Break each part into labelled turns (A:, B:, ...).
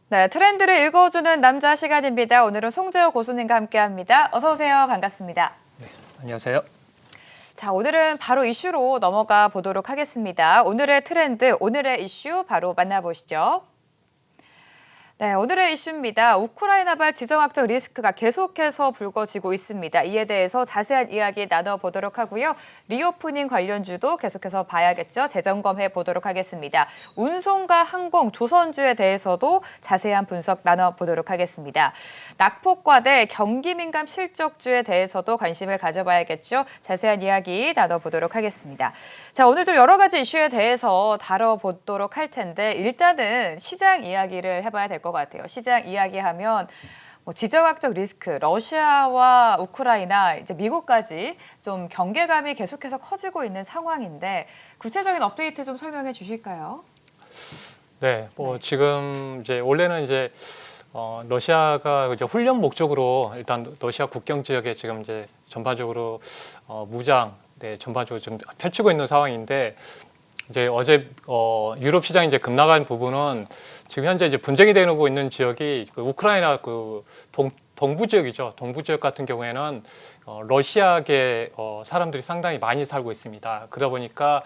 A: 네, 트렌드를 읽어주는 남자 시간입니다. 오늘은 송재호 고수님과 함께합니다. 어서 오세요. 반갑습니다.
B: 네, 안녕하세요.
A: 자, 오늘은 바로 이슈로 넘어가 보도록 하겠습니다. 오늘의 트렌드, 오늘의 이슈 바로 만나보시죠. 네, 오늘의 이슈입니다. 우크라이나발 지정학적 리스크가 계속해서 불거지고 있습니다. 이에 대해서 자세한 이야기 나눠보도록 하고요. 리오프닝 관련주도 계속해서 봐야겠죠. 재점검해 보도록 하겠습니다. 운송과 항공, 조선주에 대해서도 자세한 분석 나눠보도록 하겠습니다. 낙폭과대, 경기민감 실적주에 대해서도 관심을 가져봐야겠죠. 자세한 이야기 나눠보도록 하겠습니다. 자, 오늘 좀 여러 가지 이슈에 대해서 다뤄보도록 할 텐데 일단은 시장 이야기를 해봐야 될 것 같아요. 시장 이야기하면 지정학적 리스크, 러시아와 우크라이나, 이제 미국까지 좀 경계감이 계속해서 커지고 있는 상황인데 구체적인 업데이트 좀 설명해 주실까요?
B: 네, 지금 이제 원래는 이제 러시아가 이제 훈련 목적으로 일단 러시아 국경 지역에 지금 이제 전반적으로 무장, 전반적으로 좀 펼치고 있는 상황인데. 이제 어제 유럽 시장이 이제 급락한 부분은 지금 현재 이제 분쟁이 되고 있는 지역이 그 우크라이나 그 동부 지역이죠. 동부 지역 같은 경우에는 러시아계 사람들이 상당히 많이 살고 있습니다. 그러다 보니까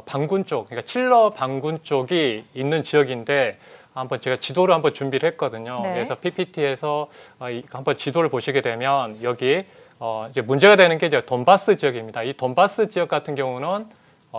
B: 반군 쪽, 그러니까 칠러 반군 쪽이 있는 지역인데 한번 제가 지도를 한번 준비를 했거든요.
A: 네.
B: 그래서 PPT에서 한번 지도를 보시게 되면 여기 이제 문제가 되는 게 이제 돈바스 지역입니다. 이 돈바스 지역 같은 경우는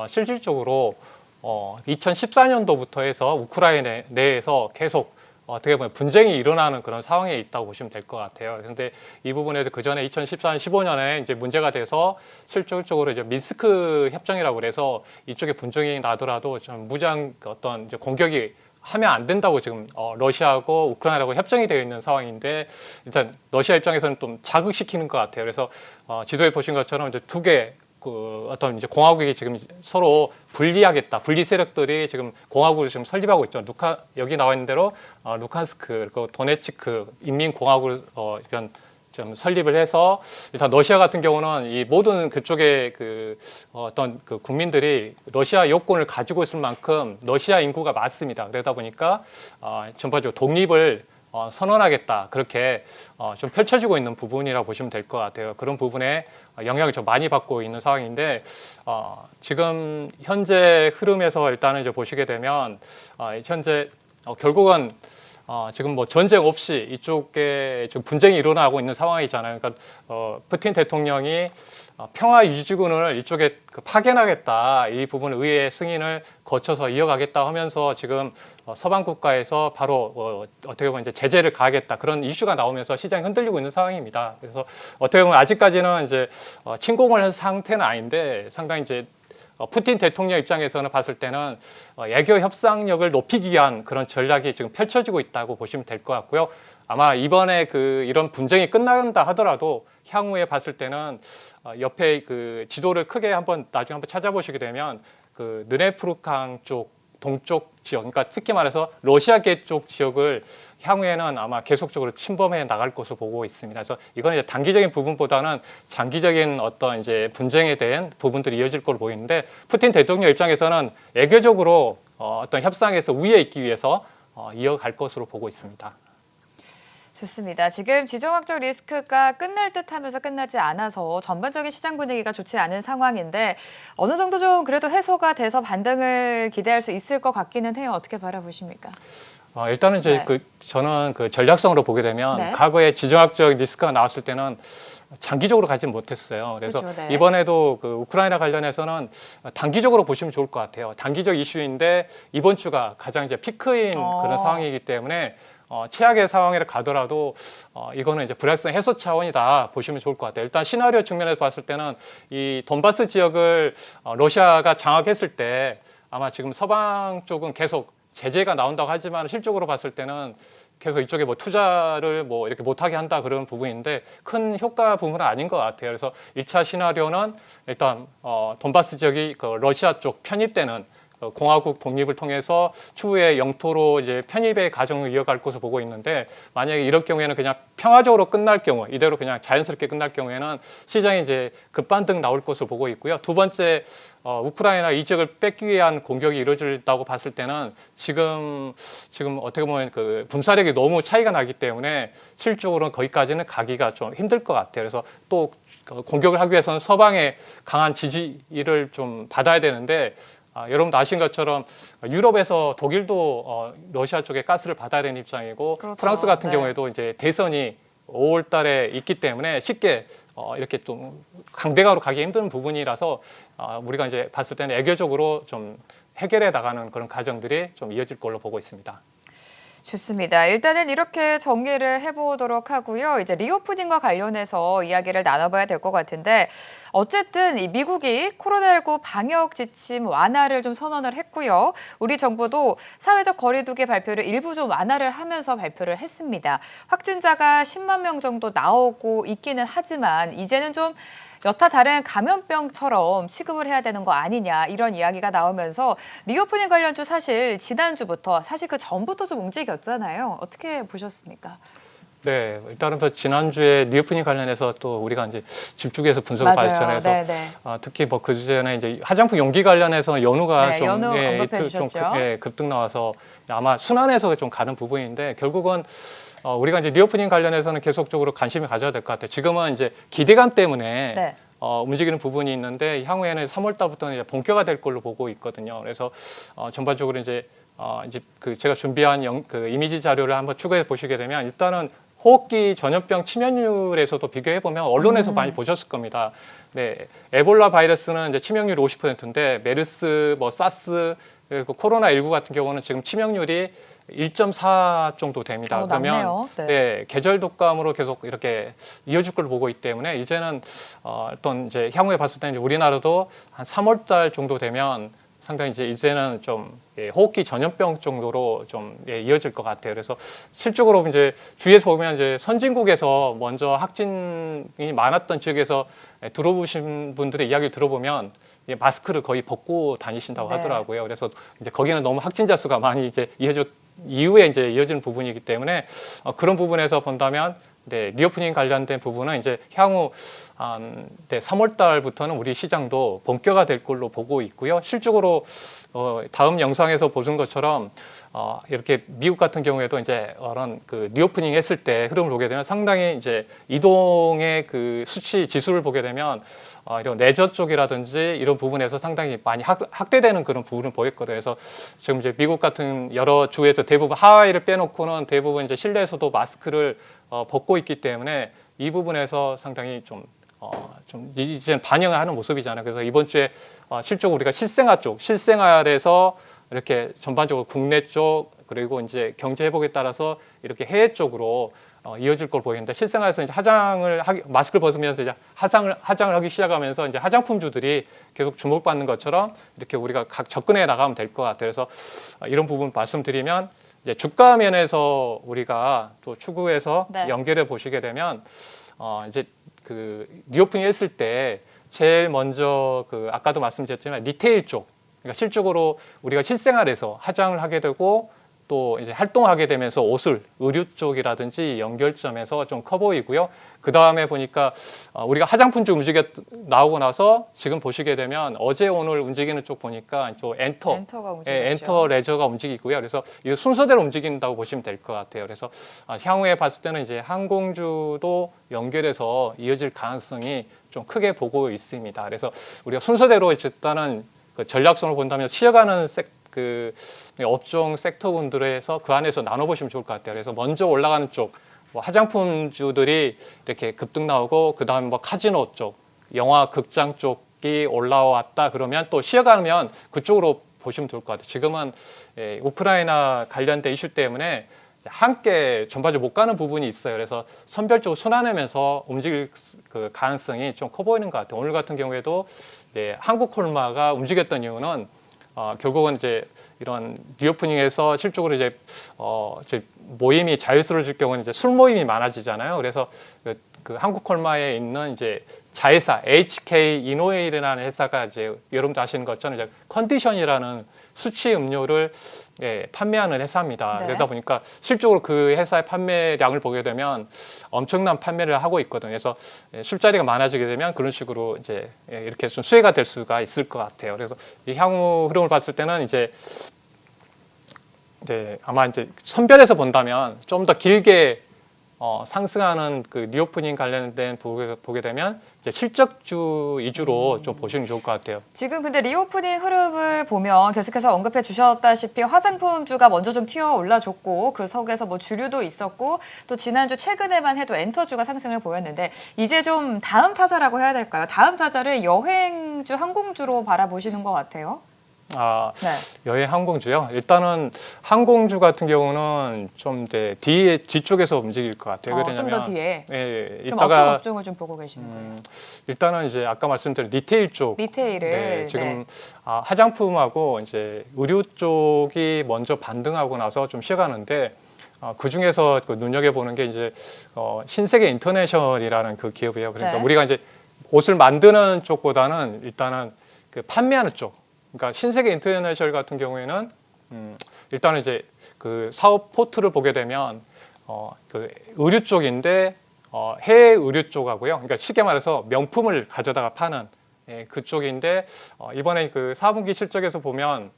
B: 실질적으로 2014년도부터 해서 우크라이나 내에서 계속 어떻게 보면 분쟁이 일어나는 그런 상황에 있다고 보시면 될 것 같아요. 그런데 이 부분에도 그 전에 2014년, 15년에 이제 문제가 돼서 실질적으로 이제 민스크 협정이라고 그래서 이쪽에 분쟁이 나더라도 좀 무장 어떤 이제 공격이 하면 안 된다고 지금 러시아하고 우크라이나하고 협정이 되어 있는 상황인데 일단 러시아 입장에서는 좀 자극시키는 것 같아요. 그래서 지도에 보신 것처럼 이제 두 개 어떤 이제 공화국이 지금 서로 분리하겠다. 분리 세력들이 지금 공화국을 지금 설립하고 있죠. 여기 나와 있는 대로 루칸스크 그리고 도네츠크 인민공화국을 이런 좀 설립을 해서 일단 러시아 같은 경우는 이 모든 그쪽에 어떤 그 국민들이 러시아 여권을 가지고 있을 만큼 러시아 인구가 많습니다. 그러다 보니까 전반적으로 독립을 선언하겠다 그렇게 좀 펼쳐지고 있는 부분이라고 보시면 될 것 같아요. 그런 부분에 영향을 좀 많이 받고 있는 상황인데 지금 현재 흐름에서 일단은 이제 보시게 되면 현재 결국은 지금 뭐 전쟁 없이 이쪽에 지금 분쟁이 일어나고 있는 상황이잖아요. 그러니까 푸틴 대통령이 평화 유지군을 이쪽에 파견하겠다. 이 부분을 의회 승인을 거쳐서 이어가겠다 하면서 지금 서방 국가에서 바로 어떻게 보면 이제 제재를 가하겠다. 그런 이슈가 나오면서 시장이 흔들리고 있는 상황입니다. 그래서 어떻게 보면 아직까지는 이제 침공을 한 상태는 아닌데 상당히 이제 푸틴 대통령 입장에서는 봤을 때는 외교 협상력을 높이기 위한 그런 전략이 지금 펼쳐지고 있다고 보시면 될 것 같고요. 아마 이번에 이런 분쟁이 끝난다 하더라도 향후에 봤을 때는 옆에 지도를 크게 나중에 한번 찾아보시게 되면 느네프르강 쪽 동쪽 지역, 그러니까 특히 말해서 러시아계 쪽 지역을 향후에는 아마 계속적으로 침범해 나갈 것으로 보고 있습니다. 그래서 이건 이제 단기적인 부분보다는 장기적인 어떤 이제 분쟁에 대한 부분들이 이어질 걸로 보이는데 푸틴 대통령 입장에서는 외교적으로 어떤 협상에서 우위에 있기 위해서 이어갈 것으로 보고 있습니다.
A: 좋습니다. 지금 지정학적 리스크가 끝날 듯 하면서 끝나지 않아서 전반적인 시장 분위기가 좋지 않은 상황인데 어느 정도 좀 그래도 해소가 돼서 반등을 기대할 수 있을 것 같기는 해요. 어떻게 바라보십니까?
B: 일단은 이제 저는 전략성으로 보게 되면 과거에 지정학적 리스크가 나왔을 때는 장기적으로 가지 못했어요. 그래서
A: 그렇죠,
B: 이번에도 우크라이나 관련해서는 단기적으로 보시면 좋을 것 같아요. 단기적 이슈인데 이번 주가 가장 이제 피크인 그런 상황이기 때문에 최악의 상황에 가더라도 이거는 이제 불확실성 해소 차원이다 보시면 좋을 것 같아요. 일단 시나리오 측면에서 봤을 때는 이 돈바스 지역을 러시아가 장악했을 때 아마 지금 서방 쪽은 계속 제재가 나온다고 하지만 실적으로 봤을 때는 계속 이쪽에 투자를 이렇게 못하게 한다 그런 부분인데 큰 효과 부분은 아닌 것 같아요. 그래서 1차 시나리오는 일단 돈바스 지역이 러시아 쪽 편입되는 공화국 독립을 통해서 추후에 영토로 이제 편입의 과정을 이어갈 것으로 보고 있는데 만약에 이럴 경우에는 그냥 평화적으로 끝날 경우 이대로 그냥 자연스럽게 끝날 경우에는 시장이 이제 급반등 나올 것으로 보고 있고요. 두 번째 우크라이나 이 지역을 뺏기 위한 공격이 이루어진다고 봤을 때는 지금 어떻게 보면 그 군사력이 너무 차이가 나기 때문에 실질적으로는 거기까지는 가기가 좀 힘들 것 같아요. 그래서 또 공격을 하기 위해서는 서방의 강한 지지를 좀 받아야 되는데 여러분도 아신 것처럼 유럽에서 독일도 러시아 쪽에 가스를 받아야 되는 입장이고
A: 그렇죠.
B: 프랑스 같은
A: 네.
B: 경우에도 이제 대선이 5월 달에 있기 때문에 쉽게 이렇게 좀 강대강으로 가기 힘든 부분이라서 우리가 이제 봤을 때는 애교적으로 좀 해결해 나가는 그런 과정들이 좀 이어질 걸로 보고 있습니다.
A: 좋습니다. 일단은 이렇게 정리를 해보도록 하고요. 이제 리오프닝과 관련해서 이야기를 나눠봐야 될 것 같은데 어쨌든 이 미국이 코로나19 방역 지침 완화를 좀 선언을 했고요. 우리 정부도 사회적 거리두기 발표를 일부 좀 완화를 하면서 발표를 했습니다. 확진자가 10만 명 정도 나오고 있기는 하지만 이제는 좀 여타 다른 감염병처럼 취급을 해야 되는 거 아니냐 이런 이야기가 나오면서 리오프닝 관련주 사실 지난주부터 사실 그 전부터 좀 움직였잖아요. 어떻게 보셨습니까?
B: 네, 일단은 지난주에 리오프닝 관련해서 또 우리가 이제 집중해서 분석을
A: 맞아요.
B: 발전해서
A: 네네.
B: 특히 뭐 그 전에 이제 화장품 용기 관련해서 연우가
A: 네,
B: 좀,
A: 연우 언급해
B: 좀
A: 주셨죠.
B: 급등 나와서 아마 순환해서 좀 가는 부분인데 결국은 우리가 이제 리오프닝 관련해서는 계속적으로 관심을 가져야 될 것 같아요. 지금은 이제 기대감 때문에
A: 네.
B: 움직이는 부분이 있는데 향후에는 3월 달부터는 이제 본격화 될 걸로 보고 있거든요. 그래서 전반적으로 이제 그 제가 준비한 그 이미지 자료를 한번 추가해 보시게 되면 일단은 호흡기 전염병 치명률에서도 비교해 보면 언론에서 많이 보셨을 겁니다. 네, 에볼라 바이러스는 이제 치명률이 50%인데 메르스, 뭐 사스 그리고 코로나19 같은 경우는 지금 치명률이 1.4 정도 됩니다. 그러면
A: 낮네요. 네.
B: 네, 계절 독감으로 계속 이렇게 이어질 걸 보고 있기 때문에 이제는 어떤 이제 향후에 봤을 때는 우리나라도 한 3월 달 정도 되면 상당히 이제는 좀 호흡기 전염병 정도로 좀 이어질 것 같아요. 그래서 실적으로 이제 주위에서 보면 이제 선진국에서 먼저 확진이 많았던 지역에서 들어보신 분들의 이야기를 들어보면 마스크를 거의 벗고 다니신다고
A: 네.
B: 하더라고요. 그래서 이제 거기는 너무 확진자 수가 많이 이제 이후에 이제 이어지는 부분이기 때문에 그런 부분에서 본다면 네, 리오프닝 관련된 부분은 이제 향후 3월 달부터는 우리 시장도 본격화 될 걸로 보고 있고요. 실적으로 다음 영상에서 보신 것처럼 이렇게 미국 같은 경우에도 이제 그런 그 리오프닝 했을 때 흐름을 보게 되면 상당히 이제 이동의 그 수치 지수를 보게 되면 이런 레저 쪽이라든지 이런 부분에서 상당히 많이 확대되는 그런 부분을 보였거든요. 그래서 지금 이제 미국 같은 여러 주에서 대부분 하와이를 빼놓고는 대부분 이제 실내에서도 마스크를 벗고 있기 때문에 이 부분에서 상당히 좀 이제는 반영을 하는 모습이잖아요. 그래서 이번 주에 실적으로 우리가 실생활에서 이렇게 전반적으로 국내 쪽 그리고 이제 경제 회복에 따라서 이렇게 해외 쪽으로 이어질 걸 보이는데 실생활에서 이제 마스크를 벗으면서 이제 화장을 하기 시작하면서 이제 화장품주들이 계속 주목받는 것처럼 이렇게 우리가 각 접근해 나가면 될 것 같아요. 그래서 이런 부분 말씀드리면 이제 주가 면에서 우리가 또 추구해서
A: 네.
B: 연결해 보시게 되면 이제 그 리오프닝 했을 때 제일 먼저 그 아까도 말씀드렸지만 리테일 쪽 그러니까 실적으로 우리가 실생활에서 화장을 하게 되고 또 이제 활동하게 되면서 옷을 의류 쪽이라든지 연결점에서 좀 커 보이고요. 그 다음에 보니까 우리가 화장품쪽 나오고 나서 지금 보시게 되면 어제 오늘 움직이는 쪽 보니까 좀
A: 엔터가 움직이죠.
B: 엔터 레저가 움직이고요. 그래서 이 순서대로 움직인다고 보시면 될 것 같아요. 그래서 향후에 봤을 때는 이제 항공주도 연결해서 이어질 가능성이 좀 크게 보고 있습니다. 그래서 우리가 순서대로 일단은 그 전략성을 본다면 쉬어가는 그 업종 섹터분들에서 그 안에서 나눠보시면 좋을 것 같아요. 그래서 먼저 올라가는 쪽, 뭐 화장품주들이 이렇게 급등 나오고 그 다음에 뭐 카지노 쪽, 영화 극장 쪽이 올라왔다 그러면 또 쉬어가면 그쪽으로 보시면 좋을 것 같아요. 지금은 우크라이나 관련된 이슈 때문에 함께 전반적으로 못 가는 부분이 있어요. 그래서 선별적으로 순환하면서 움직일 그 가능성이 좀 커 보이는 것 같아요. 오늘 같은 경우에도 한국 콜마가 움직였던 이유는 결국은 이제 이런 리오프닝에서 실적으로 이제 모임이 자유스러워질 경우는 이제 술 모임이 많아지잖아요. 그래서 그 한국 콜마에 있는 이제 자회사 HK 이노웨이라는 회사가 이제 여러분도 아시는 것처럼 이제 컨디션이라는 수치 음료를 판매하는 회사입니다.
A: 네.
B: 그러다 보니까 실적으로 그 회사의 판매량을 보게 되면 엄청난 판매를 하고 있거든요. 그래서 술자리가 많아지게 되면 그런 식으로 이제 이렇게 좀 수혜가 될 수가 있을 것 같아요. 그래서 이 향후 흐름을 봤을 때는 이제 아마 이제 선별해서 본다면 좀 더 길게 상승하는 그 리오프닝 관련된 보게 되면 이제 실적주 위주로 좀 보시면 좋을 것 같아요.
A: 지금 근데 리오프닝 흐름을 보면 계속해서 언급해 주셨다시피 화장품주가 먼저 좀 튀어 올라줬고 그 속에서 뭐 주류도 있었고 또 지난주 최근에만 해도 엔터주가 상승을 보였는데 이제 좀 다음 타자라고 해야 될까요? 다음 타자를 여행주, 항공주로 바라보시는 것 같아요.
B: 아,
A: 네.
B: 여행 항공주요. 일단은 항공주 같은 경우는 좀 뒤쪽에서 움직일 것 같아요.
A: 좀
B: 왜냐면
A: 더 뒤에.
B: 예,
A: 그럼 어떤 업종을 좀 보고 계시는 거예요?
B: 일단은 이제 아까 말씀드린 리테일 쪽.
A: 리테일을
B: 지금 화장품하고 이제 의류 쪽이 먼저 반등하고 나서 좀 쉬어가는데 그 중에서 눈여겨 보는 게 이제 신세계 인터내셔널이라는 그 기업이에요. 그러니까
A: 네.
B: 우리가 이제 옷을 만드는 쪽보다는 일단은 그 판매하는 쪽. 그러니까 신세계 인터내셔널 같은 경우에는 일단은 이제 그 사업 포트를 보게 되면 그 의류 쪽인데 해외 의류 쪽하고요. 그러니까 쉽게 말해서 명품을 가져다가 파는 그쪽인데 이번에 그 4분기 실적에서 보면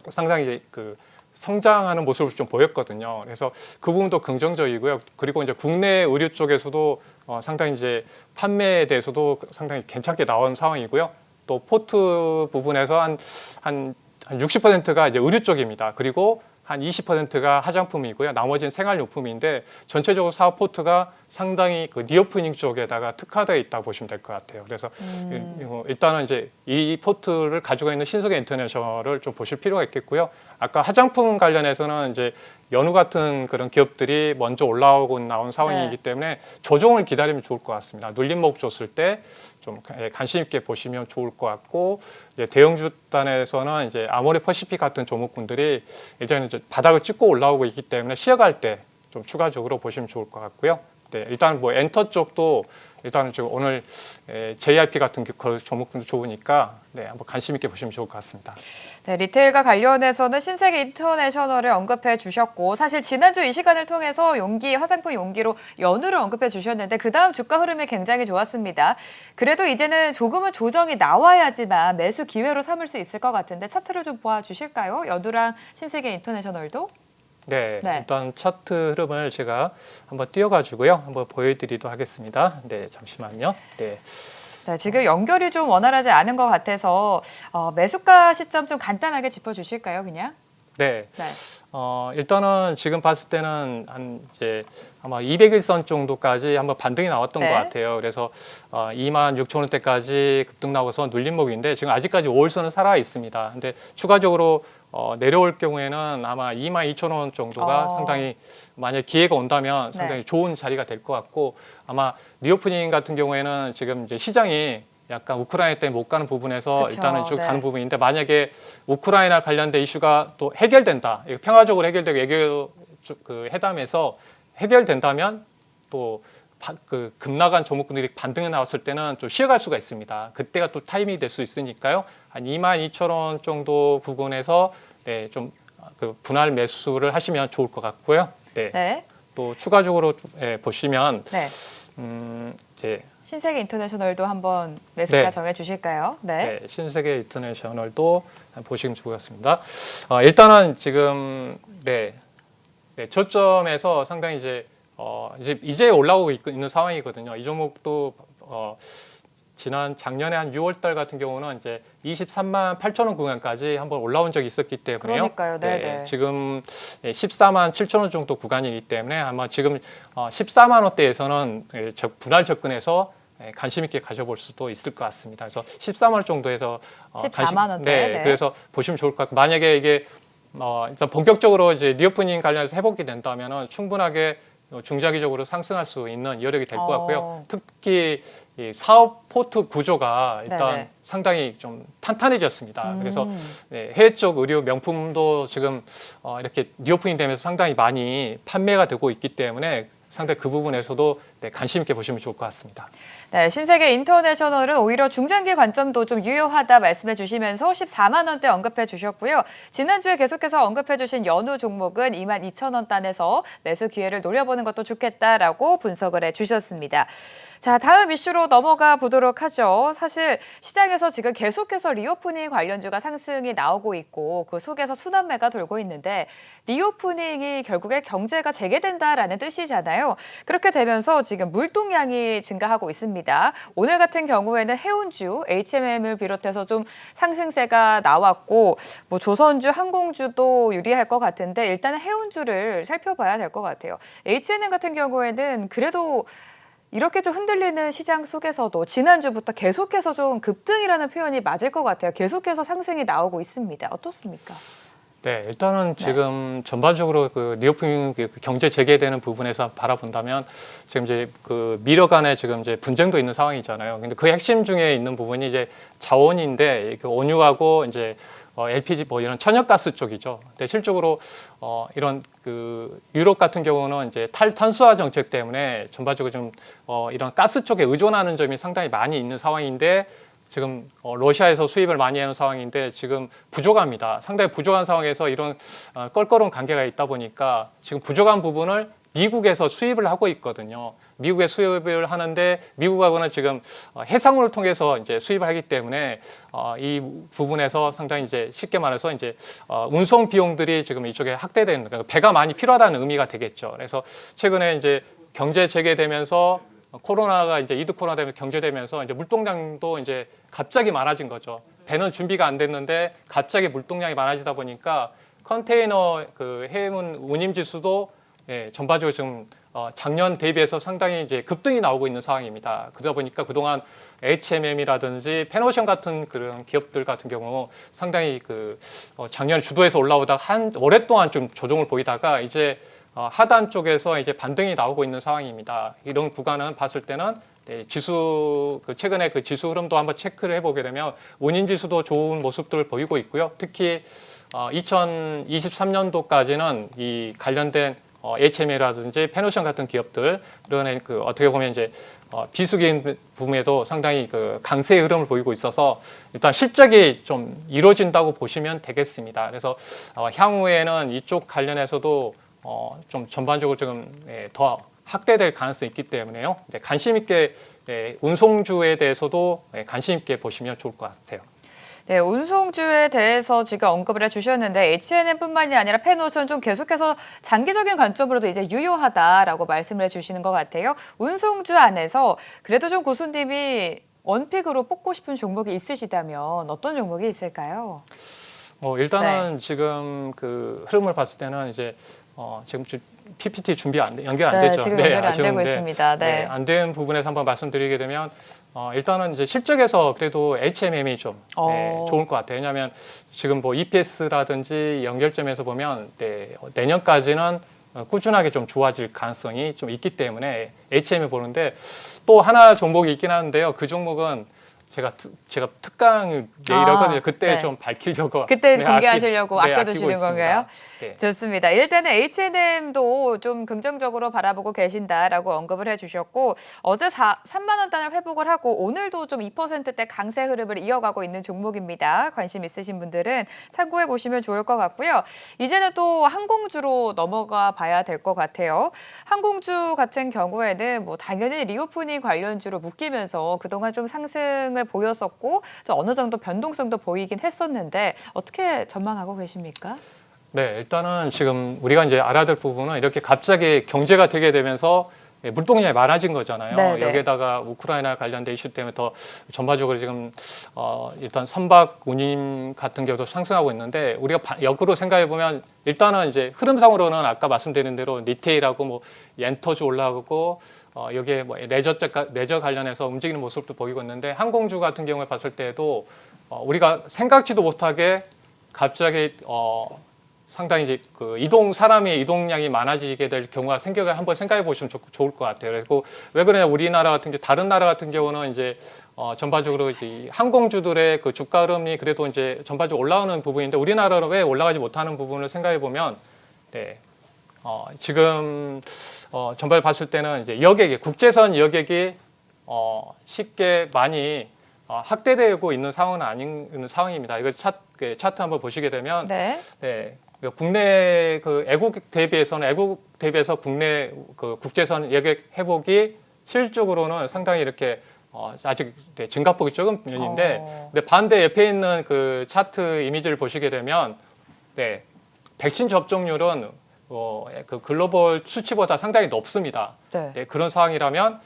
B: 상당히 이제 그 성장하는 모습을 좀 보였거든요. 그래서 그 부분도 긍정적이고요. 그리고 이제 국내 의류 쪽에서도 상당히 이제 판매에 대해서도 상당히 괜찮게 나온 상황이고요. 또 포트 부분에서 한 60%가 이제 의류 쪽입니다. 그리고 한 20%가 화장품이고요. 나머지는 생활용품인데 전체적으로 사업 포트가 상당히 그 리오프닝 쪽에다가 특화되어 있다 보시면 될 것 같아요. 그래서 일단은 이제 이 포트를 가지고 있는 신세계 인터내셔널을 좀 보실 필요가 있겠고요. 아까 화장품 관련해서는 이제 연우 같은 그런 기업들이 먼저 올라오고 나온 상황이기 때문에 조정을 기다리면 좋을 것 같습니다. 눌림목 줬을 때 좀 관심 있게 보시면 좋을 것 같고 이제 대형주단에서는 이제 아모레퍼시픽 같은 종목군들이 일단 이제 바닥을 찍고 올라오고 있기 때문에 쉬어갈 때 좀 추가적으로 보시면 좋을 것 같고요. 일단 뭐 엔터 쪽도 일단은 지금 오늘 JRP 같은 종목군도 좋으니까 한번 관심 있게 보시면 좋을 것 같습니다.
A: 네, 리테일과 관련해서는 신세계 인터내셔널을 언급해 주셨고 사실 지난주 이 시간을 통해서 화장품 용기로 연우를 언급해 주셨는데 그다음 주가 흐름이 굉장히 좋았습니다. 그래도 이제는 조금은 조정이 나와야지만 매수 기회로 삼을 수 있을 것 같은데 차트를 좀 보아주실까요? 연우랑 신세계 인터내셔널도?
B: 네, 일단 차트 흐름을 제가 한번 띄워가지고요. 한번 보여드리도록 하겠습니다. 네, 잠시만요. 네,
A: 지금 연결이 좀 원활하지 않은 것 같아서 매수가 시점 좀 간단하게 짚어주실까요, 그냥?
B: 네. 일단은 지금 봤을 때는 이제 아마 200일선 정도까지 한번 반등이 나왔던 것 같아요. 그래서 26,000원대까지 급등 나와서 눌림목인데 지금 아직까지 5월선은 살아 있습니다. 근데 추가적으로 내려올 경우에는 아마 22,000원 정도가 상당히 만약 기회가 온다면 상당히 좋은 자리가 될 것 같고 아마 리오프닝 같은 경우에는 지금 이제 시장이 약간 우크라이나 때문에 못 가는 부분에서 일단은 쭉 가는 부분인데 만약에 우크라이나 관련된 이슈가 또 해결된다, 평화적으로 해결되고 외교 그 회담에서 해결된다면 또 그 급락한 종목군들이 반등해 나왔을 때는 좀 쉬어갈 수가 있습니다. 그때가 또 타이밍이 될 수 있으니까요. 한 22,000원 정도 부근에서 좀 그 분할 매수를 하시면 좋을 것 같고요. 또 추가적으로 보시면
A: 신세계 인터내셔널도 한번 매수가 정해 주실까요?
B: 신세계 인터내셔널도 보시면 좋을 것 같습니다. 일단은 지금 저점에서 상당히 이제 올라오고 있는 상황이거든요. 이 종목도 작년에 한 6월달 같은 경우는 이제 23만 8천 원 구간까지 한번 올라온 적이 있었기 때문에요.
A: 그러니까요.
B: 지금 14만 7천 원 정도 구간이기 때문에 아마 지금 14만 원대에서는 분할 접근해서 관심 있게 가져볼 수도 있을 것 같습니다. 그래서 14만 원 정도에서
A: 14만 원대.
B: 그래서 보시면 좋을 것 같고 만약에 이게 일단 본격적으로 이제 리오프닝 관련해서 회복이 된다면은 충분하게 중장기적으로 상승할 수 있는 여력이 될 것 같고요. 특히 이 사업 포트 구조가 일단 상당히 좀 탄탄해졌습니다. 그래서 해외 쪽 의류 명품도 지금 이렇게 리오프닝 되면서 상당히 많이 판매가 되고 있기 때문에 상당히 그 부분에서도 네, 관심 있게 보시면 좋을 것 같습니다.
A: 네, 신세계 인터내셔널은 오히려 중장기 관점도 좀 유효하다 말씀해 주시면서 14만 원대 언급해 주셨고요. 지난주에 계속해서 언급해 주신 연우 종목은 22,000원 단에서 매수 기회를 노려보는 것도 좋겠다라고 분석을 해 주셨습니다. 자, 다음 이슈로 넘어가 보도록 하죠. 사실 시장에서 지금 계속해서 리오프닝 관련주가 상승이 나오고 있고 그 속에서 순환매가 돌고 있는데 리오프닝이 결국에 경제가 재개된다라는 뜻이잖아요. 그렇게 되면서 지금 물동량이 증가하고 있습니다. 오늘 같은 경우에는 해운주, HMM을 비롯해서 좀 상승세가 나왔고 뭐 조선주, 항공주도 유리할 것 같은데 일단은 해운주를 살펴봐야 될 것 같아요. H&M 같은 경우에는 그래도 이렇게 좀 흔들리는 시장 속에서도 지난주부터 계속해서 좀 급등이라는 표현이 맞을 것 같아요. 계속해서 상승이 나오고 있습니다. 어떻습니까?
B: 네, 일단은 지금 전반적으로 그 리오프닝 경제 재개되는 부분에서 바라본다면 지금 이제 그 미러 간에 지금 이제 분쟁도 있는 상황이잖아요. 근데 그 핵심 중에 있는 부분이 이제 자원인데 그 원유하고 이제 LPG 뭐 이런 천연가스 쪽이죠. 근데 실적으로 이런 그 유럽 같은 경우는 이제 탈탄수화 정책 때문에 전반적으로 좀 이런 가스 쪽에 의존하는 점이 상당히 많이 있는 상황인데 지금 러시아에서 수입을 많이 하는 상황인데 지금 부족합니다. 상당히 부족한 상황에서 이런 껄끄러운 관계가 있다 보니까 지금 부족한 부분을 미국에서 수입을 하고 있거든요. 미국에 수입을 하는데 미국하고는 지금 해상을 통해서 이제 수입을 하기 때문에 이 부분에서 상당히 이제 쉽게 말해서 이제 운송 비용들이 지금 이쪽에 확대되는 그러니까 배가 많이 필요하다는 의미가 되겠죠. 그래서 최근에 이제 경제 재개되면서 코로나가 이제 이드 코로나 때문에 경제되면서 이제 물동량도 이제 갑자기 많아진 거죠. 배는 준비가 안 됐는데 갑자기 물동량이 많아지다 보니까 컨테이너 그 해운 운임 지수도 전반적으로 지금 작년 대비해서 상당히 이제 급등이 나오고 있는 상황입니다. 그러다 보니까 그동안 HMM이라든지 페노션 같은 그런 기업들 같은 경우 상당히 그 작년 주도해서 올라오다가 오랫동안 좀 조정을 보이다가 이제 하단 쪽에서 이제 반등이 나오고 있는 상황입니다. 이런 구간은 봤을 때는 지수 최근에 그 지수 흐름도 한번 체크를 해보게 되면 운임 지수도 좋은 모습들을 보이고 있고요. 특히 2023년도까지는 이 관련된 HM이라든지 페노션 같은 기업들 이런 그 어떻게 보면 이제 비수기인 부분에도 상당히 그 강세의 흐름을 보이고 있어서 일단 실적이 좀 이루어진다고 보시면 되겠습니다. 그래서 향후에는 이쪽 관련해서도 좀 전반적으로 좀 더 확대될 가능성이 있기 때문에요. 관심 있게 운송주에 대해서도 관심 있게 보시면 좋을 것 같아요.
A: 네, 운송주에 대해서 지금 언급을 해주셨는데 H&M뿐만이 아니라 페노션 좀 계속해서 장기적인 관점으로도 이제 유효하다라고 말씀을 해주시는 것 같아요. 운송주 안에서 그래도 좀 고수님이 원픽으로 뽑고 싶은 종목이 있으시다면 어떤 종목이 있을까요?
B: 일단은 지금 그 흐름을 봤을 때는 이제 지금 PPT 준비 연결 안 됐죠.
A: 지금 연결이 안 되고 있습니다.
B: 안 된 부분에서 한번 말씀드리게 되면 일단은 이제 실적에서 그래도 HMM이 좀 좋을 것 같아요. 왜냐하면 지금 뭐 EPS라든지 연결점에서 보면 내년까지는 꾸준하게 좀 좋아질 가능성이 좀 있기 때문에 HM을 보는데 또 하나 종목이 있긴 하는데요. 그 종목은 제가 특강 내일하거든요. 그때 좀 밝히려고.
A: 그때 공개하시려고 아껴두시는 건가요?
B: 네.
A: 좋습니다. 일단은 H&M도 좀 긍정적으로 바라보고 계신다라고 언급을 해주셨고 어제 3만 원 단을 회복을 하고 오늘도 좀 2%대 강세 흐름을 이어가고 있는 종목입니다. 관심 있으신 분들은 참고해 보시면 좋을 것 같고요. 이제는 또 항공주로 넘어가 봐야 될 것 같아요. 항공주 같은 경우에는 뭐 당연히 리오프닝 관련주로 묶이면서 그동안 좀 상승을 보였었고 좀 어느 정도 변동성도 보이긴 했었는데 어떻게 전망하고 계십니까?
B: 네, 일단은 지금 우리가 이제 알아야 될 부분은 이렇게 갑자기 경제가 되게 되면서 물동량이 많아진 거잖아요.
A: 네네.
B: 여기에다가 우크라이나 관련된 이슈 때문에 더 전반적으로 지금 일단 선박 운임 같은 경우도 상승하고 있는데 우리가 역으로 생각해 보면 일단은 이제 흐름상으로는 아까 말씀드린 대로 리테일하고 뭐 엔터주 올라가고 여기에 뭐 레저 관련해서 움직이는 모습도 보이고 있는데 항공주 같은 경우에 봤을 때도 우리가 생각지도 못하게 갑자기 상당히 이제 그 사람의 이동량이 많아지게 될 경우가 생겨를 한번 생각해 보시면 좋을 것 같아요. 그리고 왜 그러냐 우리나라 같은 경우 다른 나라 같은 경우는 이제 전반적으로 이제 항공주들의 그 주가 흐름이 그래도 이제 전반적으로 올라오는 부분인데 우리나라는 왜 올라가지 못하는 부분을 생각해 보면 지금 전반을 봤을 때는 이제 여객이 국제선 여객이 쉽게 많이 확대되고 있는 상황은 아닌 상황입니다. 이거 차트 한번 보시게 되면
A: 네.
B: 네, 국내 그 애국 대비해서 국내 그 국제선 여객 회복이 실질적으로는 상당히 이렇게 아직 증가폭이 적은 편인데, 근데 반대 옆에 있는 그 차트 이미지를 보시게 되면, 네, 백신 접종률은 그 글로벌 수치보다 상당히 높습니다.
A: 네.
B: 네, 그런 상황이라면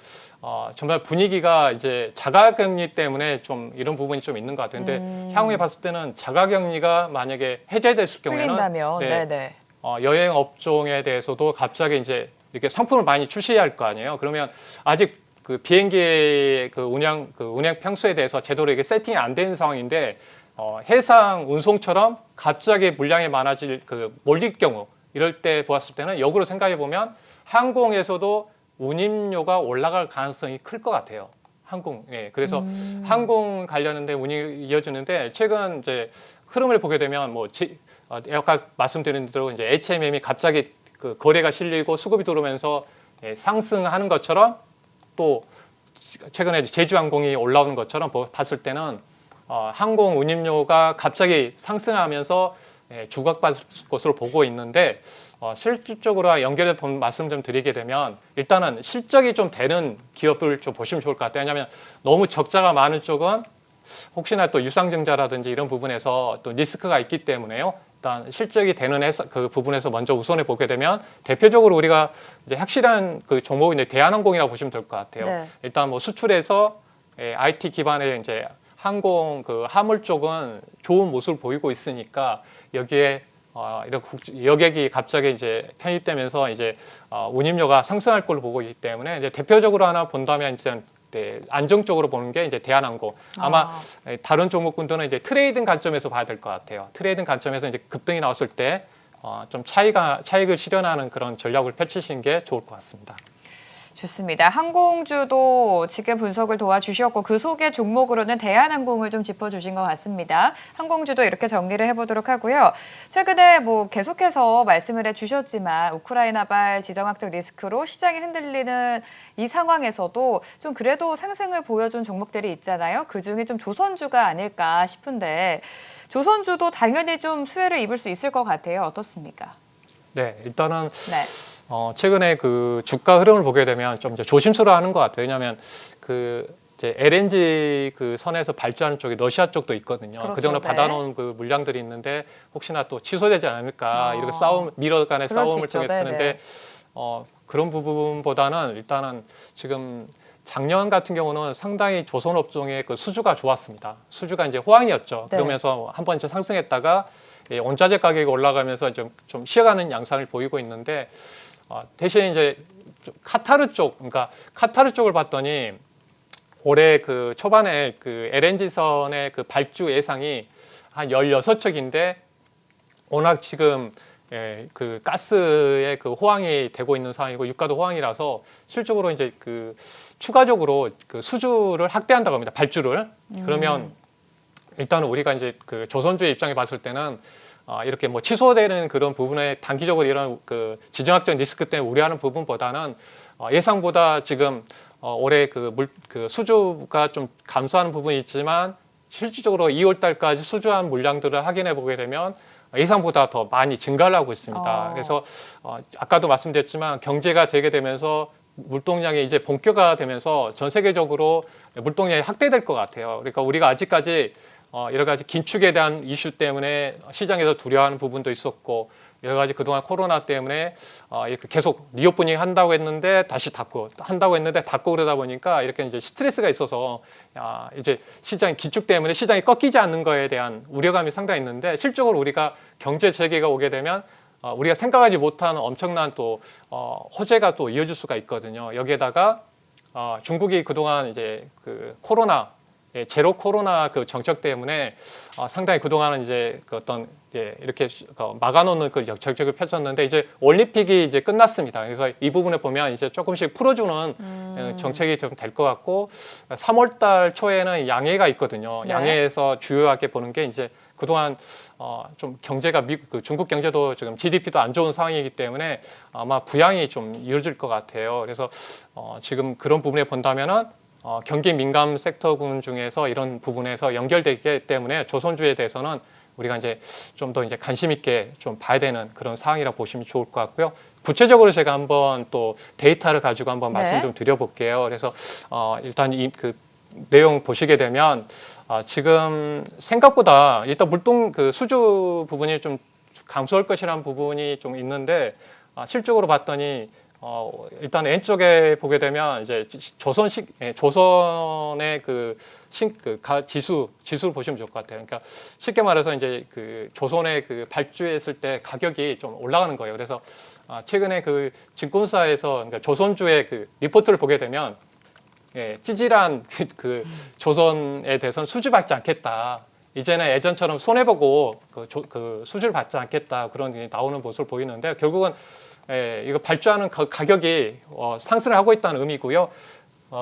B: 정말 분위기가 이제 자가격리 때문에 좀 이런 부분이 좀 있는 것 같아요. 근데 향후에 봤을 때는 자가격리가 만약에 해제됐을 경우에는
A: 풀린다면,
B: 네,
A: 네네.
B: 여행 업종에 대해서도 갑자기 이제 이렇게 상품을 많이 출시해야 할 거 아니에요. 그러면 아직 그 비행기 그 운행 평수에 대해서 제대로 이게 세팅이 안 되는 상황인데 해상 운송처럼 갑자기 물량이 많아질 몰릴 경우 이럴 때 보았을 때는 역으로 생각해 보면 항공에서도 운임료가 올라갈 가능성이 클 것 같아요. 예. 그래서 항공 관련된 운임이 이어지는데 최근 이제 흐름을 보게 되면 아까 말씀드린 대로 이제 HMM이 갑자기 그 거래가 실리고 수급이 들어오면서 상승하는 것처럼 또 최근에 제주항공이 올라오는 것처럼 봤을 때는 항공 운임료가 갑자기 상승하면서 주각받을 것으로 보고 있는데 실질적으로 연결해서 말씀 좀 드리게 되면 일단은 실적이 좀 되는 기업을 좀 보시면 좋을 것 같아요. 왜냐하면 너무 적자가 많은 쪽은 혹시나 또 유상증자라든지 이런 부분에서 또 리스크가 있기 때문에요. 일단 실적이 되는 그 부분에서 먼저 우선해 보게 되면 대표적으로 우리가 이제 확실한 그 종목이 이제 대한항공이라고 보시면 될 것 같아요. 네. 일단 뭐 수출에서 IT 기반의 이제 항공 그 화물 쪽은 좋은 모습을 보이고 있으니까 여기에 이런 여객이 갑자기 이제 편입되면서 이제 운임료가 상승할 걸로 보고 있기 때문에 이제 대표적으로 하나 본다면 이제 안정적으로 보는 게 이제 대한항공. 아마 다른 종목군들은 이제 트레이딩 관점에서 봐야 될 것 같아요. 트레이딩 관점에서 이제 급등이 나왔을 때 좀 차익을 실현하는 그런 전략을 펼치시는 게 좋을 것 같습니다.
A: 좋습니다. 항공주도 지금 분석을 도와주셨고 그 속의 종목으로는 대한항공을 좀 짚어주신 것 같습니다. 항공주도 이렇게 정리를 해보도록 하고요. 최근에 뭐 계속해서 말씀을 해주셨지만 우크라이나발 지정학적 리스크로 시장이 흔들리는 이 상황에서도 좀 그래도 상승을 보여준 종목들이 있잖아요. 그중에 좀 조선주가 아닐까 싶은데 조선주도 당연히 좀 수혜를 입을 수 있을 것 같아요. 어떻습니까?
B: 네, 일단은
A: 네.
B: 최근에 그 주가 흐름을 보게 되면 좀 이제 조심스러워하는 것 같아요. 왜냐하면 그 이제 LNG 그 선에서 발주하는 쪽이 러시아 쪽도 있거든요.
A: 그렇죠,
B: 그 정도
A: 네.
B: 받아놓은 그 물량들이 있는데 혹시나 또 취소되지 않을까 이렇게 미러 간의 싸움을 통해서 하는데 그런 부분보다는 일단은 지금 작년 같은 경우는 상당히 조선 업종의 그 수주가 좋았습니다. 수주가 이제 호황이었죠.
A: 네.
B: 그러면서 한 번 상승했다가 원자재 가격이 올라가면서 좀 쉬어가는 양상을 보이고 있는데 대신 이제 카타르 쪽을 봤더니 올해 그 초반에 그 LNG선의 그 발주 예상이 한 16척인데 워낙 지금 그 가스의 그 호황이 되고 있는 상황이고 유가도 호황이라서 실적으로 이제 그 추가적으로 그 수주를 확대한다고 합니다. 발주를. 그러면 일단은 우리가 이제 그 조선주의 입장에 봤을 때는 이렇게 뭐 취소되는 그런 부분에 단기적으로 이런 그 지정학적 리스크 때문에 우려하는 부분보다는 예상보다 지금 올해 그 수주가 좀 감소하는 부분이 있지만 실질적으로 2월 달까지 수주한 물량들을 확인해 보게 되면 예상보다 더 많이 증가를 하고 있습니다. 그래서 아까도 말씀드렸지만 경제가 되게 되면서 물동량이 이제 본격화되면서 전 세계적으로 물동량이 확대될 것 같아요. 그러니까 우리가 아직까지 여러 가지 긴축에 대한 이슈 때문에 시장에서 두려워하는 부분도 있었고 여러 가지 그동안 코로나 때문에 이렇게 계속 리오프닝 한다고 했는데 다시 닫고 그러다 보니까 이렇게 이제 스트레스가 있어서 이제 시장 긴축 때문에 시장이 꺾이지 않는 거에 대한 우려감이 상당히 있는데 실적으로 우리가 경제 재개가 오게 되면 우리가 생각하지 못한 엄청난 또 호재가 또 이어질 수가 있거든요. 여기에다가 중국이 그동안 이제 그 제로 코로나 그 정책 때문에 상당히 그동안은 이제 그 어떤 이렇게 막아놓는 그 정책을 펼쳤는데 이제 올림픽이 이제 끝났습니다. 그래서 이 부분에 보면 이제 조금씩 풀어주는 정책이 좀 될 것 같고 3월달 초에는 양해가 있거든요.
A: 네.
B: 양해에서 주요하게 보는 게 이제 그동안 좀 경제가 중국 경제도 지금 GDP도 안 좋은 상황이기 때문에 아마 부양이 좀 이어질 것 같아요. 그래서 지금 그런 부분에 본다면은 경기 민감 섹터군 중에서 이런 부분에서 연결되기 때문에 조선주에 대해서는 우리가 이제 좀 더 이제 관심 있게 좀 봐야 되는 그런 상황이라 보시면 좋을 것 같고요. 구체적으로 제가 한번 또 데이터를 가지고 한번 말씀 좀 드려볼게요. 그래서 일단 그 내용 보시게 되면 지금 생각보다 일단 물동 그 수주 부분이 좀 감소할 것이라는 부분이 좀 있는데 실적으로 봤더니 일단 왼쪽에 보게 되면 이제 조선의 지수를 보시면 좋을 것 같아요. 그러니까 쉽게 말해서 이제 그 조선의 그 발주했을 때 가격이 좀 올라가는 거예요. 그래서 최근에 그 증권사에서 그러니까 조선주의 그 리포트를 보게 되면 찌질한 그 조선에 대해서는 수주받지 않겠다. 이제는 예전처럼 손해보고 그 수주를 받지 않겠다. 그런 게 나오는 모습을 보이는데 결국은 이거 발주하는 가격이 상승을 하고 있다는 의미고요.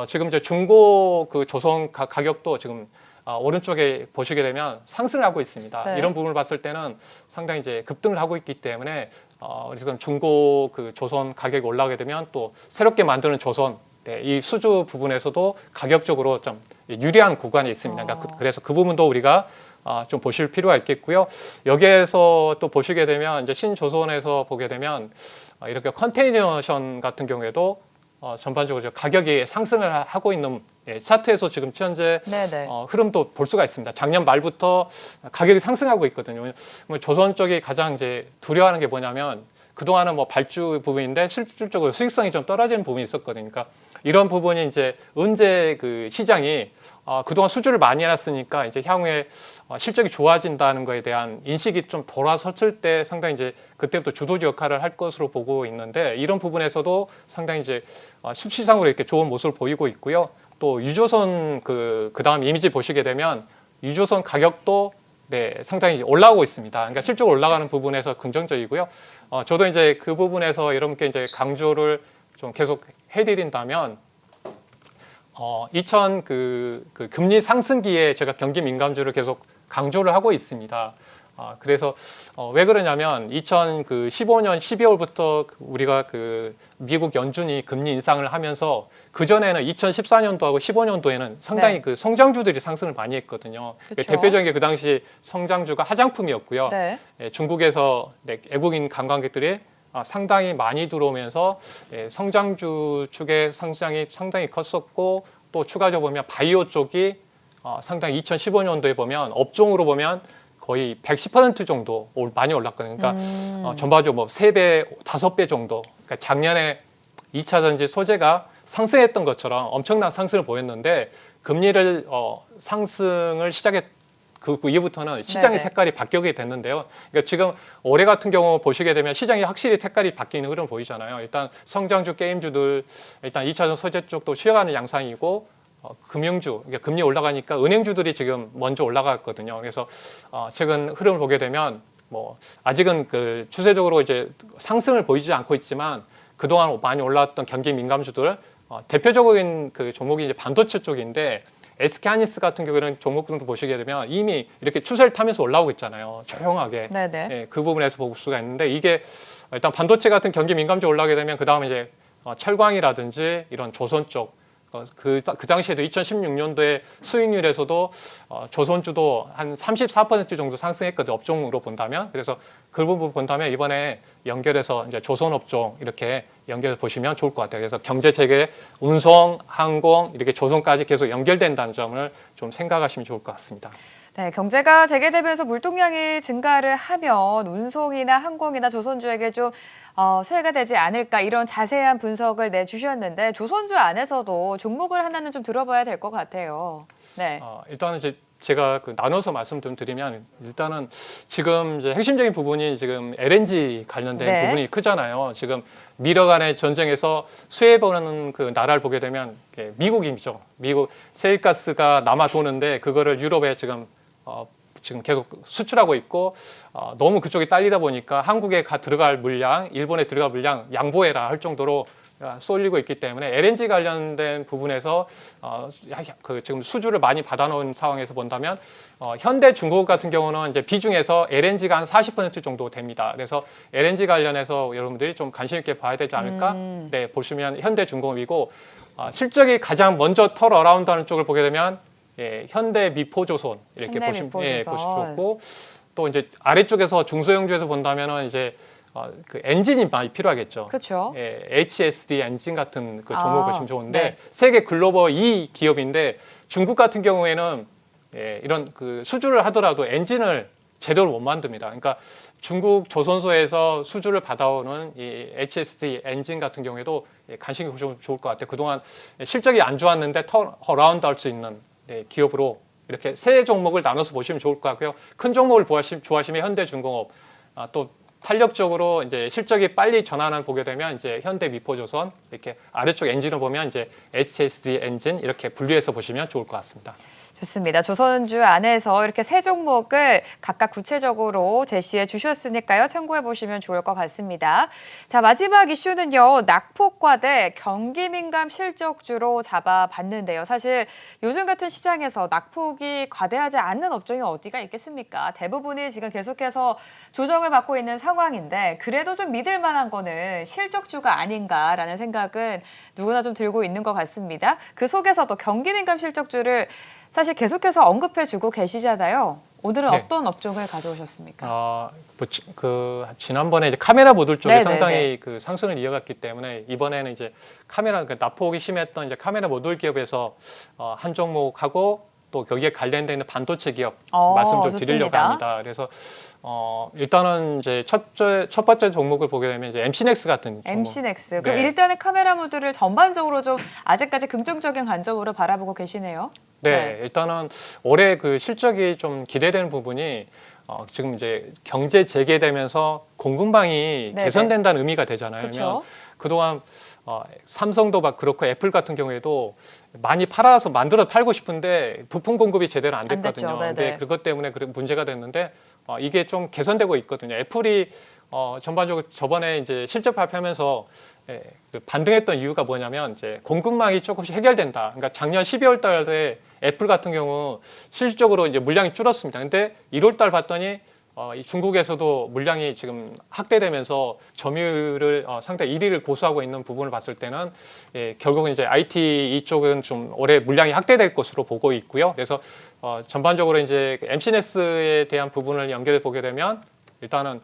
B: 지금 이제 중고 그 조선 가격도 지금 오른쪽에 보시게 되면 상승을 하고 있습니다.
A: 네.
B: 이런 부분을 봤을 때는 상당히 이제 급등을 하고 있기 때문에 지금 중고 그 조선 가격이 올라가게 되면 또 새롭게 만드는 조선 이 수주 부분에서도 가격적으로 좀 유리한 구간이 있습니다. 그러니까 그래서 그 부분도 우리가 좀 보실 필요가 있겠고요. 여기에서 또 보시게 되면 이제 신조선에서 보게 되면 이렇게 컨테이너션 같은 경우에도 전반적으로 가격이 상승을 하고 있는 차트에서 지금 현재 흐름도 볼 수가 있습니다. 작년 말부터 가격이 상승하고 있거든요. 조선 쪽이 가장 이제 두려워하는 게 뭐냐면 그동안은 뭐 발주 부분인데 실질적으로 수익성이 좀 떨어지는 부분이 있었거든요. 그러니까 이런 부분이 이제 언제 그 시장이 그동안 수주를 많이 해놨으니까 이제 향후에 실적이 좋아진다는 거에 대한 인식이 좀 돌아섰을 때 상당히 이제 그때부터 주도지 역할을 할 것으로 보고 있는데 이런 부분에서도 상당히 이제 수치상으로 이렇게 좋은 모습을 보이고 있고요. 또 유조선 그 다음 이미지 보시게 되면 유조선 가격도 상당히 올라오고 있습니다. 그러니까 실적으로 올라가는 부분에서 긍정적이고요. 저도 이제 그 부분에서 여러분께 이제 강조를 좀 계속 해드린다면, 2000 그 금리 상승기에 제가 경기 민감주를 계속 강조를 하고 있습니다. 그래서 왜 그러냐면 2015년 12월부터 우리가 그 미국 연준이 금리 인상을 하면서 그 전에는 2014년도하고 15년도에는 상당히 그 성장주들이 상승을 많이 했거든요. 대표적인 게 그 당시 성장주가 화장품이었고요. 중국에서 외국인 관광객들이 상당히 많이 들어오면서 성장주 축의 상승이 상당히 컸었고 또 추가적으로 보면 바이오 쪽이 상당히 2015년도에 보면 업종으로 보면 거의 110% 정도 많이 올랐거든요. 그러니까 전반적으로 뭐 3배, 5배 정도. 그러니까 작년에 2차 전지 소재가 상승했던 것처럼 엄청난 상승을 보였는데 금리를 상승을 그 이후부터는 시장의 색깔이 바뀌게 됐는데요. 그러니까 지금 올해 같은 경우 보시게 되면 시장이 확실히 색깔이 바뀌는 흐름 보이잖아요. 일단 성장주 게임주들, 일단 2차전 소재 쪽도 쉬어가는 양상이고 금융주, 그러니까 금리 올라가니까 은행주들이 지금 먼저 올라갔거든요. 그래서 최근 흐름을 보게 되면 뭐 아직은 그 추세적으로 이제 상승을 보이지 않고 있지만 그동안 많이 올라왔던 경기 민감주들 대표적인 그 종목이 이제 반도체 쪽인데 SK하이닉스 같은 경우는 종목들도 보시게 되면 이미 이렇게 추세를 타면서 올라오고 있잖아요. 조용하게. 그 부분에서 볼 수가 있는데 이게 일단 반도체 같은 경기 민감주 올라가게 되면 그 다음에 이제 철광이라든지 이런 조선 쪽 그 당시에도 2016년도에 수익률에서도 조선주도 한 34% 정도 상승했거든요. 업종으로 본다면. 그래서 그 부분 본다면 이번에 연결해서 이제 조선업종 이렇게 연결해서 보시면 좋을 것 같아요. 그래서 경제체계, 운송, 항공 이렇게 조선까지 계속 연결된다는 점을 좀 생각하시면 좋을 것 같습니다.
A: 네, 경제가 재개되면서 물동량이 증가를 하면 운송이나 항공이나 조선주에게 좀 수혜가 되지 않을까 이런 자세한 분석을 내주셨는데 조선주 안에서도 종목을 하나는 좀 들어봐야 될 것 같아요. 네.
B: 일단은 이제 제가 나눠서 말씀 좀 드리면 일단은 지금 이제 핵심적인 부분이 지금 LNG 관련된 부분이 크잖아요. 지금 미러 간의 전쟁에서 수혜보는 그 나라를 보게 되면 미국이죠. 미국 세일가스가 남아 도는데 그거를 유럽에 지금 계속 수출하고 있고 너무 그쪽이 딸리다 보니까 한국에 들어갈 물량, 일본에 들어갈 물량 양보해라 할 정도로 쏠리고 있기 때문에 LNG 관련된 부분에서 지금 수주를 많이 받아놓은 상황에서 본다면 현대중공업 같은 경우는 이제 비중에서 LNG가 한 40% 정도 됩니다. 그래서 LNG 관련해서 여러분들이 좀 관심 있게 봐야 되지 않을까? 네, 보시면 현대중공업이고 실적이 가장 먼저 턴어라운드하는 쪽을 보게 되면 현대미포조선 이렇게 보시면 좋고 또 이제 아래쪽에서 중소형주에서 본다면은 이제 그 엔진이 많이 필요하겠죠.
A: 그렇죠.
B: HSD 엔진 같은 그 종목을 보시면 좋은데
A: 네.
B: 세계 글로벌 2 기업인데 중국 같은 경우에는 이런 그 수주를 하더라도 엔진을 제대로 못 만듭니다. 그러니까 중국 조선소에서 수주를 받아오는 이 HSD 엔진 같은 경우에도 관심이 보시면 좋을 것 같아요. 그동안 실적이 안 좋았는데 턴어라운드 할 수 있는 기업으로 이렇게 세 종목을 나눠서 보시면 좋을 것 같고요. 큰 종목을 좋아하시면 현대중공업, 또 탄력적으로 이제 실적이 빨리 전환을 보게 되면 이제 현대미포조선 이렇게 아래쪽 엔진을 보면 이제 HSD 엔진 이렇게 분류해서 보시면 좋을 것 같습니다.
A: 좋습니다. 조선주 안에서 이렇게 세 종목을 각각 구체적으로 제시해 주셨으니까요. 참고해 보시면 좋을 것 같습니다. 자, 마지막 이슈는요. 낙폭과대 경기민감 실적주로 잡아봤는데요. 사실 요즘 같은 시장에서 낙폭이 과대하지 않는 업종이 어디가 있겠습니까? 대부분이 지금 계속해서 조정을 받고 있는 상황인데 그래도 좀 믿을 만한 거는 실적주가 아닌가라는 생각은 누구나 좀 들고 있는 것 같습니다. 그 속에서도 경기민감 실적주를 사실 계속해서 언급해주고 계시잖아요. 오늘은
B: 네.
A: 어떤 업종을 가져오셨습니까?
B: 지난번에 이제 카메라 모듈 쪽에
A: 네네네.
B: 상당히 그 상승을 이어갔기 때문에 이번에는 이제 카메라 그 낙폭이 심했던 이제 카메라 모듈 기업에서 한 종목하고 또 거기에 관련된 반도체 기업 말씀 좀 드리려고
A: 좋습니다.
B: 합니다. 그래서 일단은 이제 첫 번째 종목을 보게 되면 이제 MC넥스 같은 종목.
A: MC넥스. 그럼
B: 네.
A: 일단은 카메라 모듈을 전반적으로 좀 아직까지 긍정적인 관점으로 바라보고 계시네요.
B: 네, 일단은 올해 그 실적이 좀 기대되는 부분이 지금 이제 경제 재개되면서 공급망이
A: 네네.
B: 개선된다는 의미가 되잖아요.
A: 그쵸.
B: 그러면 그동안 삼성도 막 그렇고 애플 같은 경우에도 많이 팔아서 만들어 팔고 싶은데 부품 공급이 제대로 안 됐거든요.
A: 됐죠. 네네.
B: 근데 그것 때문에 문제가 됐는데 이게 좀 개선되고 있거든요. 애플이 전반적으로 저번에 이제 실적 발표하면서 그 반등했던 이유가 뭐냐면 이제 공급망이 조금씩 해결된다. 그러니까 작년 12월 달에 애플 같은 경우 실질적으로 이제 물량이 줄었습니다. 근데 1월 달 봤더니 이 중국에서도 물량이 지금 확대되면서 점유율을 상당히 1위를 고수하고 있는 부분을 봤을 때는 결국은 이제 IT 이쪽은 좀 올해 물량이 확대될 것으로 보고 있고요. 그래서 전반적으로 이제 MC넥스에 대한 부분을 연결해 보게 되면 일단은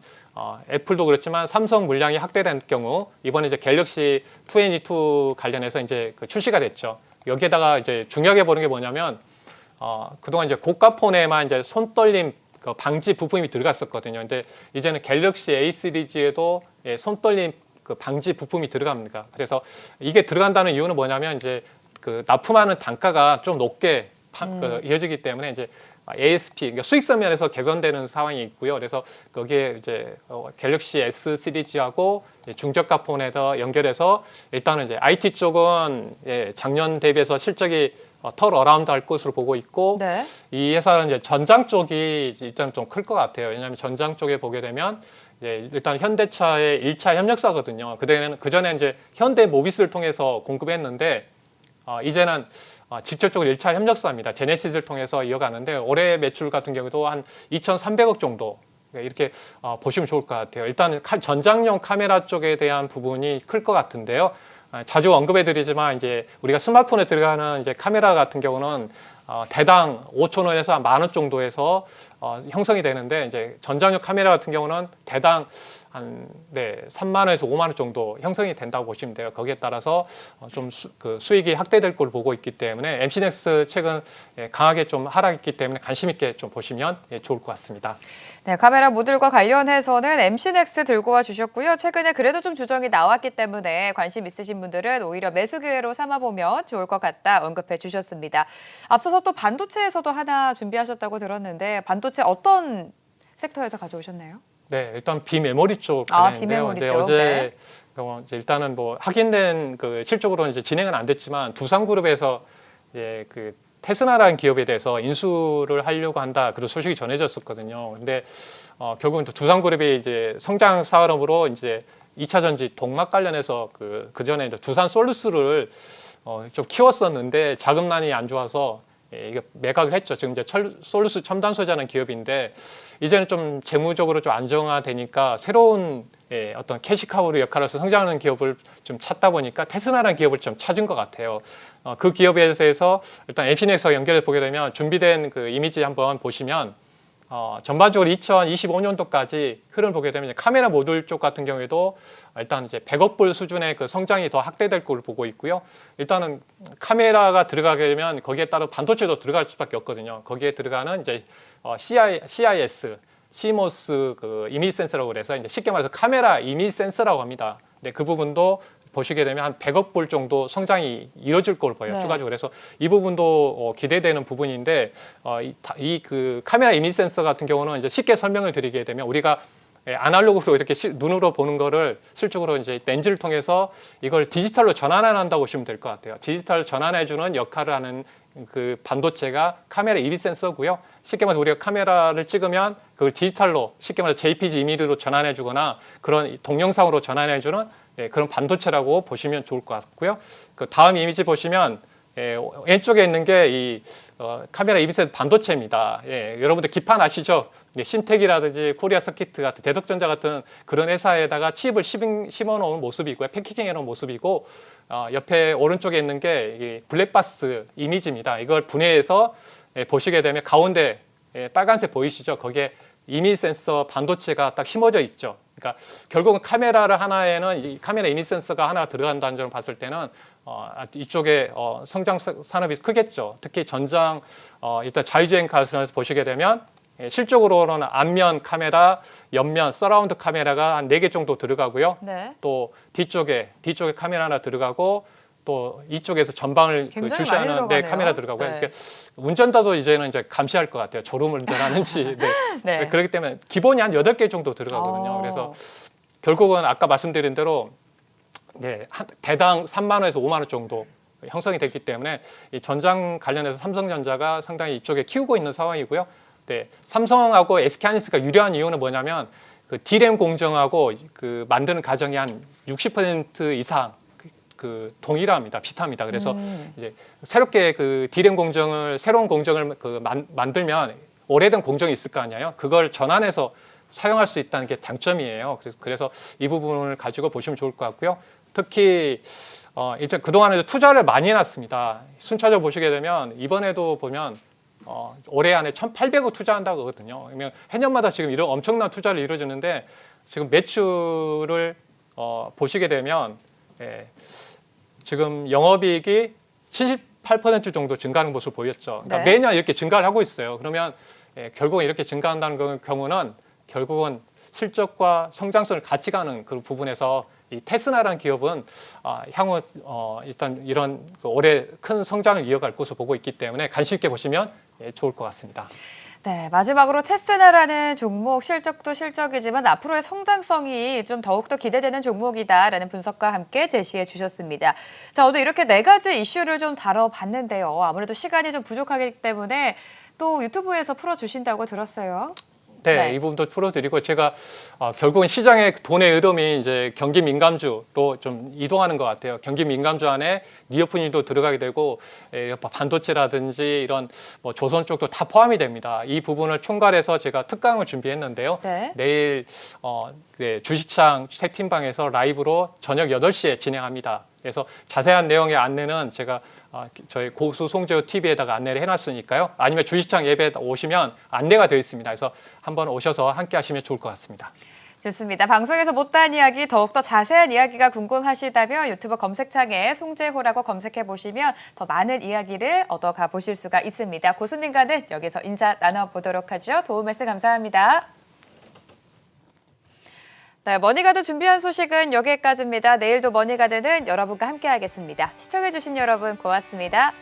B: 애플도 그렇지만 삼성 물량이 확대된 경우 이번에 이제 갤럭시 22 관련해서 이제 그 출시가 됐죠. 여기에다가 이제 중요하게 보는 게 뭐냐면 그동안 이제 고가 폰에만 이제 손떨림 그 방지 부품이 들어갔었거든요. 근데 이제는 갤럭시 A 시리즈에도 손떨림 그 방지 부품이 들어갑니다. 그래서 이게 들어간다는 이유는 뭐냐면 이제 그 납품하는 단가가 좀 높게 이어지기 때문에 이제 ASP, 그러니까 수익성 면에서 개선되는 상황이 있고요. 그래서 거기에 이제 갤럭시 S 시리즈하고 중저가 폰에다 연결해서 일단은 이제 IT 쪽은 작년 대비해서 실적이 털 어라운드 할 것으로 보고 있고
A: 네.
B: 이 회사는 이제 전장 쪽이 일단 좀 클 것 같아요. 왜냐하면 전장 쪽에 보게 되면 일단 현대차의 1차 협력사거든요. 그전에 이제 현대 모비스를 통해서 공급했는데 이제는 직접적으로 1차 협력사입니다. 제네시스를 통해서 이어가는데 올해 매출 같은 경우도 한 2,300억 정도 이렇게 보시면 좋을 것 같아요. 일단 전장용 카메라 쪽에 대한 부분이 클 것 같은데요. 자주 언급해드리지만 이제 우리가 스마트폰에 들어가는 이제 카메라 같은 경우는 대당 5,000원에서 10,000원 정도에서 형성이 되는데 이제 전장용 카메라 같은 경우는 대당 한 3만 원에서 5만 원 정도 형성이 된다고 보시면 돼요. 거기에 따라서 좀 수익이 확대될 걸 보고 있기 때문에 MC넥스 최근 강하게 좀 하락했기 때문에 관심 있게 좀 보시면 좋을 것 같습니다.
A: 네, 카메라 모듈과 관련해서는 MC넥스 들고 와 주셨고요. 최근에 그래도 좀 조정이 나왔기 때문에 관심 있으신 분들은 오히려 매수 기회로 삼아보면 좋을 것 같다 언급해 주셨습니다. 앞서서 또 반도체에서도 하나 준비하셨다고 들었는데 반도체 어떤 섹터에서 가져오셨나요?
B: 네, 일단 비메모리 쪽
A: 비메모리
B: 관련인데요.
A: 쪽.
B: 어제 이제 일단은 뭐 확인된 그 실적으로 이제 진행은 안 됐지만 두산그룹에서 그 테스나라는 기업에 대해서 인수를 하려고 한다 그런 소식이 전해졌었거든요. 근데 결국은 또 두산그룹이 이제 성장 산업으로 이제 2차 전지 동막 관련해서 그 전에 이제 두산 솔루스를 좀 키웠었는데 자금난이 안 좋아서 이게 매각을 했죠. 지금 이제 솔루스 첨단 소재라는 기업인데 이제는 좀 재무적으로 좀 안정화되니까 새로운 어떤 캐시카우의 역할로서 성장하는 기업을 좀 찾다 보니까 테스라라는 기업을 좀 찾은 것 같아요. 그 기업에 대해서 일단 MCN에서 연결해 보게 되면 준비된 그 이미지 한번 보시면 전반적으로 2025년도까지 흐름을 보게 되면 이제 카메라 모듈 쪽 같은 경우에도 일단 이제 100억 불 수준의 그 성장이 더 확대될 걸로 보고 있고요. 일단은 카메라가 들어가게 되면 거기에 따라 반도체도 들어갈 수밖에 없거든요. 거기에 들어가는 이제 CIS, CMOS 그 이미지 센서라고 그래서 이제 쉽게 말해서 카메라 이미지 센서라고 합니다. 네, 그 부분도 보시게 되면 한 100억 불 정도 성장이 이루어질 걸로 보여요.
A: 네.
B: 추가적으로. 그래서 이 부분도 기대되는 부분인데 이 그 카메라 이미지 센서 같은 경우는 이제 쉽게 설명을 드리게 되면 우리가 아날로그로 이렇게 눈으로 보는 거를 실적으로 이제 렌즈를 통해서 이걸 디지털로 전환한다고 보시면 될 것 같아요. 디지털 전환해주는 역할을 하는 그 반도체가 카메라 이미지 센서고요. 쉽게 말해서 우리가 카메라를 찍으면 그걸 디지털로 쉽게 말해서 JPG 이미지로 전환해주거나 그런 동영상으로 전환해주는 그런 반도체라고 보시면 좋을 것 같고요. 그 다음 이미지 보시면 왼쪽에 있는 게 이 카메라 이미지 센서 반도체입니다. 여러분들 기판 아시죠? 신텍이라든지 코리아 서키트 같은 대덕전자 같은 그런 회사에다가 칩을 심어 놓은 모습이고요. 패키징해 놓은 모습이고 옆에 오른쪽에 있는 게 이 블랙박스 이미지입니다. 이걸 분해해서 보시게 되면 가운데 빨간색 보이시죠? 거기에 이미지 센서 반도체가 딱 심어져 있죠. 그러니까 결국은 카메라를 하나에는 이 카메라 이미지 센서가 하나 들어간다는 점을 봤을 때는 이쪽에 성장 산업이 크겠죠. 특히 전장 일단 자율주행 관련해서 보시게 되면 실적으로는 앞면 카메라, 옆면 서라운드 카메라가 한 4개 정도 들어가고요.
A: 네.
B: 또 뒤쪽에 카메라 하나 들어가고 또 이쪽에서 전방을
A: 굉장히
B: 주시하는
A: 많이 들어가네요.
B: 카메라 들어가고요.
A: 네.
B: 이렇게 운전자도 이제는 이제 감시할 것 같아요. 졸음 운전하는지. 네.
A: 네.
B: 그렇기 때문에 기본이 한 8개 정도 들어가거든요. 그래서 결국은 아까 말씀드린 대로 한 대당 3만 원에서 5만 원 정도 형성이 됐기 때문에 이 전장 관련해서 삼성전자가 상당히 이쪽에 키우고 있는 상황이고요. 네, 삼성하고 SK하이닉스가 유리한 이유는 뭐냐면 그 D램 공정하고 그 만드는 과정이 한 60% 이상 그 동일합니다. 비슷합니다. 그래서 이제 새롭게 그 D램 공정을 새로운 공정을 만들면 오래된 공정이 있을 거 아니에요. 그걸 전환해서 사용할 수 있다는 게 장점이에요. 그래서 이 부분을 가지고 보시면 좋을 것 같고요. 특히 일단 그동안에도 투자를 많이 해놨습니다. 순차적으로 보시게 되면 이번에도 보면 올해 안에 1,800억 투자한다고 하거든요. 그러면 해년마다 지금 이런 엄청난 투자를 이루어지는데 지금 매출을 보시게 되면 지금 영업이익이 78% 정도 증가하는 모습을 보였죠. 그러니까
A: 네.
B: 매년 이렇게 증가를 하고 있어요. 그러면 결국은 이렇게 증가한다는 경우는 결국은 실적과 성장성을 같이 가는 그 부분에서 이 테스라라는 기업은 향후 일단 이런 올해 큰 성장을 이어갈 것으로 보고 있기 때문에 관심 있게 보시면 좋을 것 같습니다.
A: 네, 마지막으로 테스라라는 종목 실적도 실적이지만 앞으로의 성장성이 좀 더욱더 기대되는 종목이다라는 분석과 함께 제시해 주셨습니다. 자, 오늘 이렇게 4가지 이슈를 좀 다뤄봤는데요. 아무래도 시간이 좀 부족하기 때문에 또 유튜브에서 풀어주신다고 들었어요.
B: 네, 이 부분도 풀어드리고 제가 결국은 시장의 돈의 흐름이 이제 경기 민감주로 좀 이동하는 것 같아요. 경기 민감주 안에 리오프닝도 들어가게 되고 반도체라든지 이런 뭐 조선 쪽도 다 포함이 됩니다. 이 부분을 총괄해서 제가 특강을 준비했는데요.
A: 네.
B: 내일 주식창 채팅방에서 라이브로 저녁 8시에 진행합니다. 그래서 자세한 내용의 안내는 제가 저희 고수 송재호 TV에다가 안내를 해놨으니까요. 아니면 주식창 앱에 오시면 안내가 되어 있습니다. 그래서 한번 오셔서 함께 하시면 좋을 것 같습니다.
A: 좋습니다. 방송에서 못다한 이야기, 더욱더 자세한 이야기가 궁금하시다면 유튜브 검색창에 송재호라고 검색해 보시면 더 많은 이야기를 얻어가 보실 수가 있습니다. 고수님과는 여기서 인사 나눠보도록 하죠. 도움 말씀 감사합니다. 네, 머니가드 준비한 소식은 여기까지입니다. 내일도 머니가드는 여러분과 함께하겠습니다. 시청해주신 여러분 고맙습니다.